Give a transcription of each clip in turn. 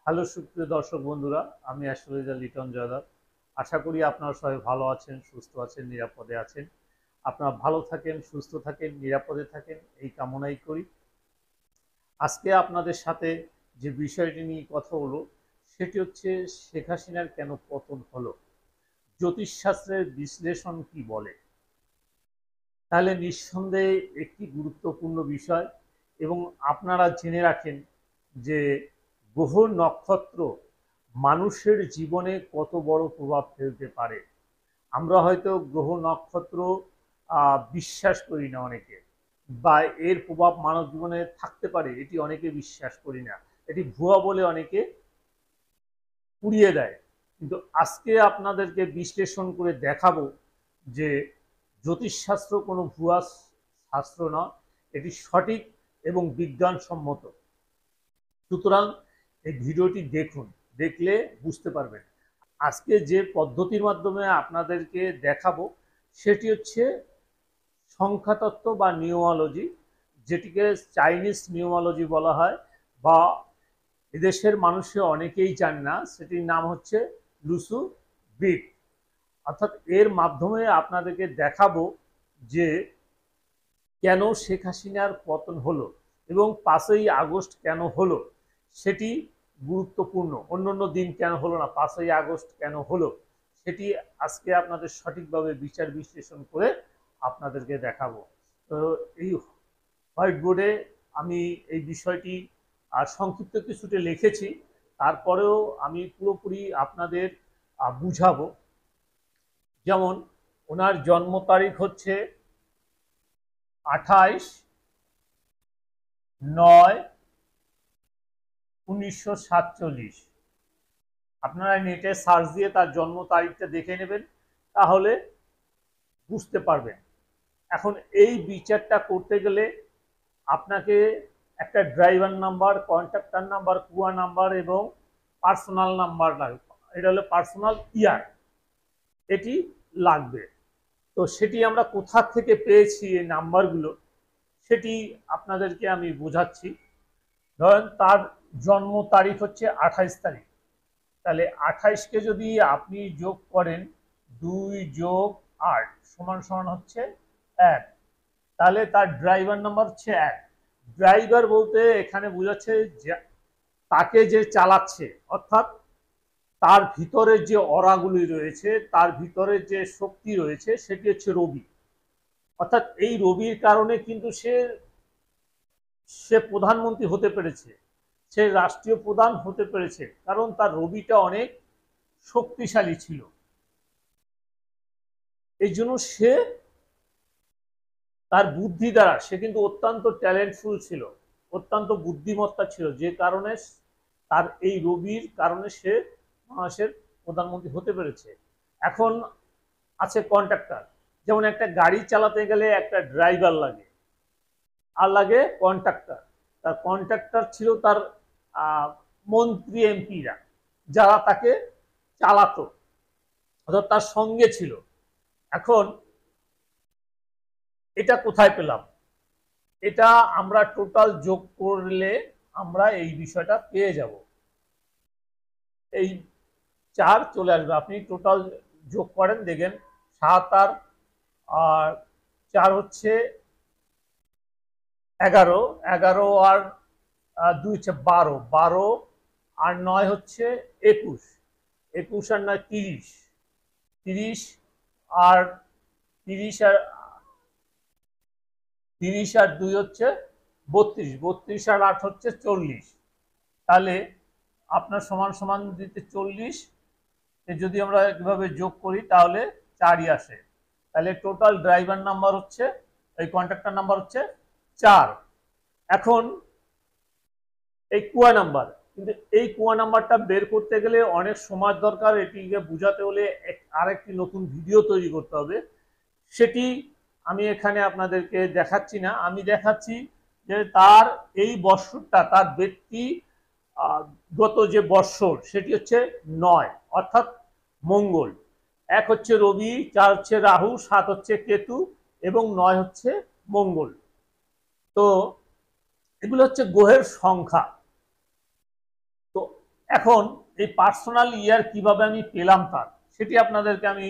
Hello সুপ্রিয় দর্শক বন্ধুরা, আমি অ্যাস্ট্রোলজার লিটন জয়দার। আশা করি আপনারা সবাই ভালো আছেন, সুস্থ আছেন, নিরাপদে আছেন। আপনারা ভালো থাকেন, সুস্থ থাকেন, নিরাপদে থাকেন, এই কামনাই করি। আজকে আপনাদের সাথে যে বিষয়টি নিয়ে কথা হলো সেটি হচ্ছে শেখ হাসিনার কেন পতন হলো, জ্যোতিষশাস্ত্রের বিশ্লেষণ কি বলে। তাহলে নিঃসন্দেহে একটি গুরুত্বপূর্ণ বিষয়। এবং আপনারা জেনে রাখেন যে গ্রহ নক্ষত্র মানুষের জীবনে কত বড় প্রভাব ফেলতে পারে। আমরা হয়তো গ্রহ নক্ষত্র বিশ্বাস করি না অনেকে, বা এর প্রভাব মানব জীবনে থাকতে পারে এটি অনেকে বিশ্বাস করি না, এটি ভুয়া বলে অনেকে উড়িয়ে দেয়। কিন্তু আজকে আপনাদেরকে বিশ্লেষণ করে দেখাবো যে জ্যোতিষশাস্ত্র কোনো ভুয়া শাস্ত্র নয়, এটি সঠিক এবং বিজ্ঞানসম্মত। সুতরাং এই ভিডিওটি দেখুন, দেখলে বুঝতে পারবেন। আজকে যে পদ্ধতির মাধ্যমে আপনাদেরকে দেখাবো সেটি হচ্ছে সংখ্যাতত্ত্ব বা নিউমারোলজি, যেটিকে চাইনিজ নিউমারোলজি বলা হয়, বা এদেশের মানুষে অনেকেই জানে না, সেটির নাম হচ্ছে লুসু ব্রিট। অর্থাৎ এর মাধ্যমে আপনাদেরকে দেখাবো যে কেন শেখ হাসিনার পতন হলো এবং 5ই আগস্ট কেন হলো, সেটি গুরুত্বপূর্ণ। অন্য দিন কেন হলো না, 5ই আগস্ট কেন হলো, সেটি আজকে আপনাদের সঠিকভাবে বিচার বিশ্লেষণ করে আপনাদেরকে দেখাবো। তো এই হোয়াইট বোর্ডে আমি এই বিষয়টি সংক্ষিপ্ত কিছুতে লিখেছি, তারপরেও আমি পুরোপুরি আপনাদের বুঝাবো। যেমন ওনার জন্ম তারিখ হচ্ছে 28/9/1947। আপনারা নেটে সার্চ দিয়ে তার জন্ম তারিখটা দেখে নেবেন, তাহলে বুঝতে পারবেন। এখন এই বিচারটা করতে গেলে আপনাকে একটা ড্রাইভার নাম্বার, কন্ট্রাক্টর নাম্বার, কুয়া নাম্বার এবং পার্সোনাল নাম্বার লাগবে। এটা হলো পার্সোনাল ইয়ার, এটি লাগবে। তো সেটি আমরা কোথা থেকে পেয়েছি এই নাম্বারগুলো, সেটি আপনাদেরকে আমি বোঝাচ্ছি। ধরেন তার জন্ম তারিখ হচ্ছে 28 তারিখ, তাহলে 28কে যদি আপনি যোগ করেন 2+8 সমান সমান হচ্ছে 1, তাহলে তার ড্রাইভার নাম্বার হচ্ছে 1। ড্রাইভার বলতে এখানে বোঝাচ্ছে যে তাকে যে চালাচ্ছে, অর্থাৎ তার ভিতরে যে অরাগুলি রয়েছে, তার ভিতরে যে শক্তি রয়েছে, সেটি হচ্ছে রবি। অর্থাৎ এই রবির কারণে কিন্তু সে প্রধানমন্ত্রী হতে পেরেছে, সে রাষ্ট্রীয় প্রধান হতে পেরেছে, কারণ তার রবিটা অনেক শক্তিশালী ছিল। এই জন্য সে তার বুদ্ধি দ্বারা, সে কিন্তু অত্যন্ত ট্যালেন্টফুল ছিল, অত্যন্ত বুদ্ধিমত্তা ছিল, যে কারণে তার এই রবির কারণে সে বাংলাদেশের প্রধানমন্ত্রী হতে পেরেছে। এখন আছে কন্ট্রাক্টর। যেমন একটা গাড়ি চালাতে গেলে একটা ড্রাইভার লাগে, আর লাগে কন্ট্রাক্টর। তার কন্ট্রাক্টর ছিল তার মন্ত্রী এমপিরা, যারা তাকে চালাতো, অর্থাৎ তার সঙ্গে ছিল। এখন এটা কোথায় পেলাম? এটা আমরা টোটাল যোগ করলে আমরা এই বিষয়টা পেয়ে যাব। এই 4 চলে আসবে, আপনি টোটাল যোগ করেন, দেখেন 7 আর 4 হচ্ছে 11, 11 আর 2 হচ্ছে 12, 12 আর 9 হচ্ছে 21, 21 আর 9 30, 30 আর 30 আর 30 আর 2 হচ্ছে 32, 32 আর 8 হচ্ছে 40। তাহলে আপনার সমান সমান দিতে 40, যদি আমরা এভাবে যোগ করি তাহলে 4ই আসে। তাহলে টোটাল ড্রাইভার নাম্বার হচ্ছে, এই কন্ট্রাক্টর নাম্বার হচ্ছে 4। এখন এই কুয়া নাম্বার, কিন্তু এই কুয়া নাম্বারটা বের করতে গেলে অনেক সময় দরকার, এটিকে বুঝাতে হলে আরেকটি নতুন ভিডিও তৈরি করতে হবে। সেটি আমি এখানে আপনাদেরকে দেখাচ্ছি না, আমি দেখাচ্ছি যে তার এই বৎসরটা, তার ব্যক্তি গত যে বৎসর সেটি হচ্ছে 9, অর্থাৎ মঙ্গল। 1 হচ্ছে রবি, 4 হচ্ছে রাহু, 7 হচ্ছে কেতু এবং 9 হচ্ছে মঙ্গল। তো এগুলো হচ্ছে গ্রহের সংখ্যা। তো এখন এই পার্সোনাল ইয়ার কিভাবে আমি পেলাম তার সেটি আপনাদেরকে আমি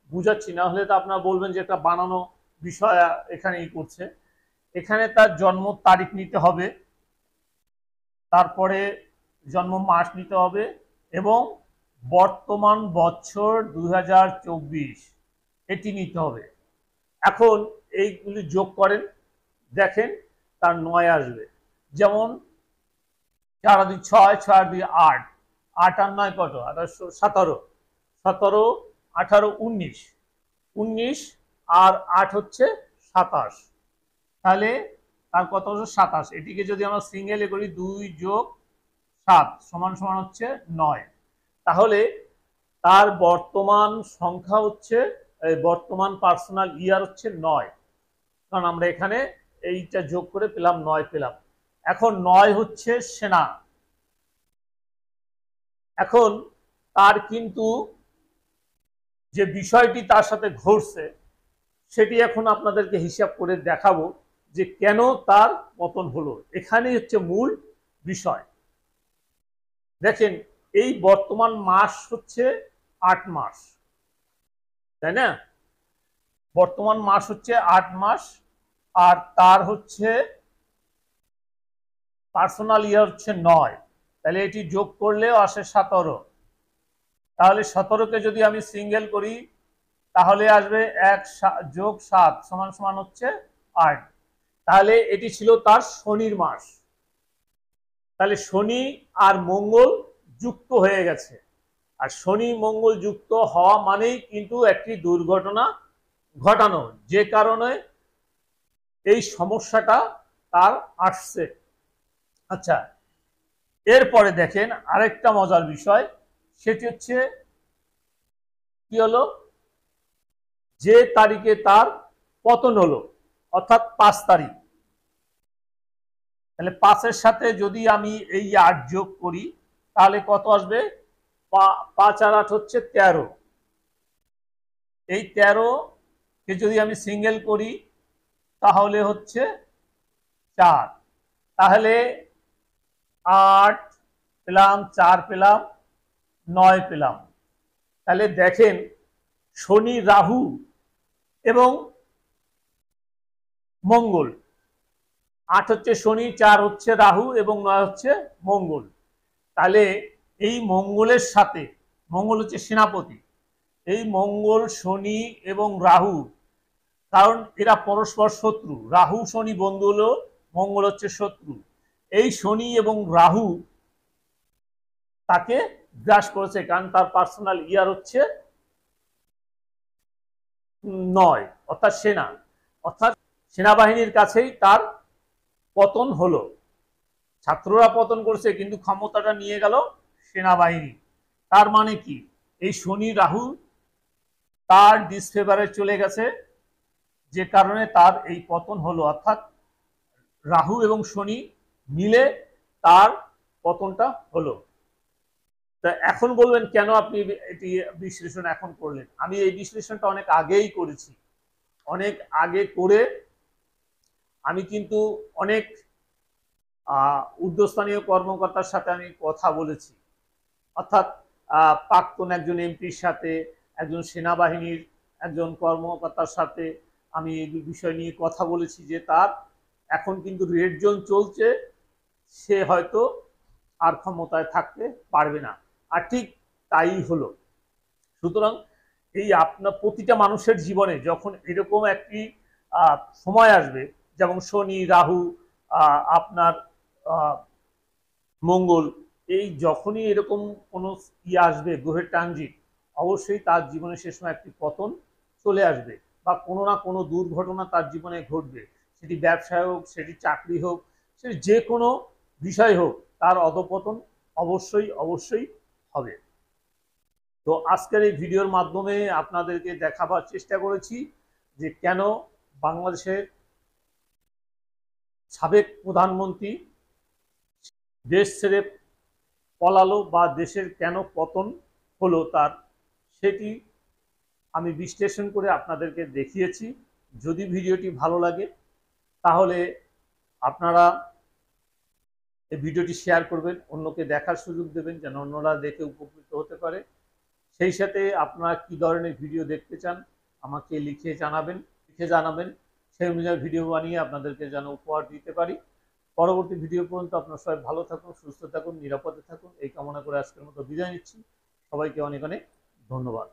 বুঝাচ্ছি, না হলে তো আপনারা বলবেন যে একটা বানানো বিষয় এখানে করছে। এখানে তার জন্ম তারিখ নিতে হবে, তারপরে জন্ম মাস নিতে হবে এবং বর্তমান বছর 2024 এটি নিতে হবে। এখন এইগুলি যোগ করেন, দেখেন তার 9 আসবে। যেমন 4 আর 2 6, 6 আর 2 8, 8 আর 9 কত? 17, 17 18 19, 19 আর 8 হচ্ছে 27। তাহলে তার কত হচ্ছে 27। এটিকে যদি আমরা সিঙ্গেলে করি 2 যোগ 7 সমান সমান হচ্ছে 9। তাহলে তার বর্তমান সংখ্যা হচ্ছে বর্তমান পার্সোনাল ইয়ার হচ্ছে 9, কারণ আমরা এখানে এইটা যোগ করে পেলাম 9 পেলাম। এখন 9 হচ্ছে সেনা। এখন তার কিন্তু যে বিষয়টি তার সাথে ঘটছে সেটি এখন আপনাদেরকে হিসাব করে দেখাবো যে কেন তার পতন হলো। এখানেই হচ্ছে মূল বিষয়। দেখেন এই বর্তমান মাস হচ্ছে 8 মাস, তাই না? বর্তমান মাস হচ্ছে 8 মাস, আর তার হচ্ছে পার্সোনাল ইয়ার হচ্ছে 9। তাহলে এটি যোগ করলেও আসে 17। তাহলে 17কে যদি আমি সিঙ্গেল করি তাহলে আসবে 1 যোগ 7 সমান সমান হচ্ছে 8। তাহলে এটি ছিল তার শনির মাস। তাহলে শনি আর মঙ্গল যুক্ত হয়ে গেছে, আর শনি মঙ্গল যুক্ত হওয়া মানেই কিন্তু একটি দুর্ঘটনা ঘটানো, যে কারণে এই সমস্যাটা তার আসছে। আচ্ছা, এরপরে দেখেন আরেকটা মজার বিষয়, সেটি হচ্ছে কি হলো, যে তারিখে তার পতন হলো অর্থাৎ 5 তারিখ। তাহলে 5-এর সাথে যদি আমি এই 8 যোগ করি তাহলে কত আসবে? 5 আর 8 হচ্ছে 13। এই 13কে যদি আমি সিঙ্গেল করি তাহলে হচ্ছে 4। তাহলে 8 পেলাম, 4 পেলাম, 9 পেলাম। তাহলে দেখেন শনি রাহু এবং মঙ্গল, 8 হচ্ছে শনি, 4 হচ্ছে রাহু এবং 9 হচ্ছে মঙ্গল। তাহলে এই মঙ্গলের সাথে, মঙ্গল হচ্ছে সেনাপতি, এই মঙ্গল শনি এবং রাহু, কারণ এরা পরস্পর শত্রু, রাহু শনি বন্ধু হলো, মঙ্গল হচ্ছে শত্রু। এই শনি এবং রাহু তাকে গ্রাস করেছে, কারণ তার পার্সোনাল ইয়ার হচ্ছে 9 অর্থাৎ সেনা, অর্থাৎ সেনাবাহিনীর কাছেই তার পতন হলো। ছাত্ররা পতন করছে কিন্তু ক্ষমতাটা নিয়ে গেল সেনাবাহিনী। তার মানে কি, এই শনি রাহু তার ডিসফেভারে চলে গেছে, যে কারণে তার এই পতন হলো, অর্থাৎ রাহু এবং শনি মিলে তার পতনটা হলো। তা এখন বলবেন কেন আপনি এটি বিশ্লেষণ এখন করলেন? আমি এই বিশ্লেষণটা অনেক আগেই করেছি। অনেক আগে করে আমি কিন্তু অনেক ঊর্ধ্বস্থানীয় কর্মকর্তার সাথে আমি কথা বলেছি, অর্থাৎ প্রাক্তন একজন এমপির সাথে, একজন সেনাবাহিনীর একজন কর্মকর্তার সাথে আমি এই বিষয় নিয়ে কথা বলেছি যে তার এখন কিন্তু রেড জোন চলছে, সে হয়তো আর ক্ষমতায় থাকতে পারবে না। আর ঠিক তাই হলো। সুতরাং এই আপনার প্রতিটা মানুষের জীবনে যখন এরকম একটি সময় আসবে, যেমন শনি রাহু আপনার মঙ্গল, এই যখনই এরকম কোনো আসবে গ্রহের ট্রানজিট, অবশ্যই তার জীবনে সে সময় একটি পতন চলে আসবে, বা কোনো না কোনো দুর্ঘটনা তার জীবনে ঘটবে। সেটি ব্যবসায় হোক, সেটি চাকরি হোক, সেটি যে কোনো বিষয় হোক, তার অধঃপতন অবশ্যই অবশ্যই হবে। তো আজকের এই ভিডিওর মাধ্যমে আপনাদেরকে দেখাবার চেষ্টা করেছি যে কেন বাংলাদেশের সাবেক প্রধানমন্ত্রী দেশ ছেড়ে পলালো, বা দেশের কেন পতন হলো তার, সেটি আমি বিশ্লেষণ করে আপনাদেরকে দেখিয়েছি। যদি ভিডিওটি ভালো লাগে তাহলে আপনারা এই ভিডিওটি শেয়ার করবেন, অন্যকে দেখার সুযোগ দেবেন যেন অন্যরা দেখে উপকৃত হতে পারে। সেই সাথে আপনারা কি ধরনের ভিডিও দেখতে চান আমাকে লিখে জানাবেন, সেই অনুযায়ী ভিডিও বানিয়ে আপনাদেরকে যেন উপহার দিতে পারি। পরবর্তী ভিডিও পর্যন্ত আপনারা সবাই ভালো থাকুন, সুস্থ থাকুন, নিরাপদে থাকুন এই কামনা করে আজকের মতো বিদায় নিচ্ছি। সবাইকে অনেক অনেক ধন্যবাদ।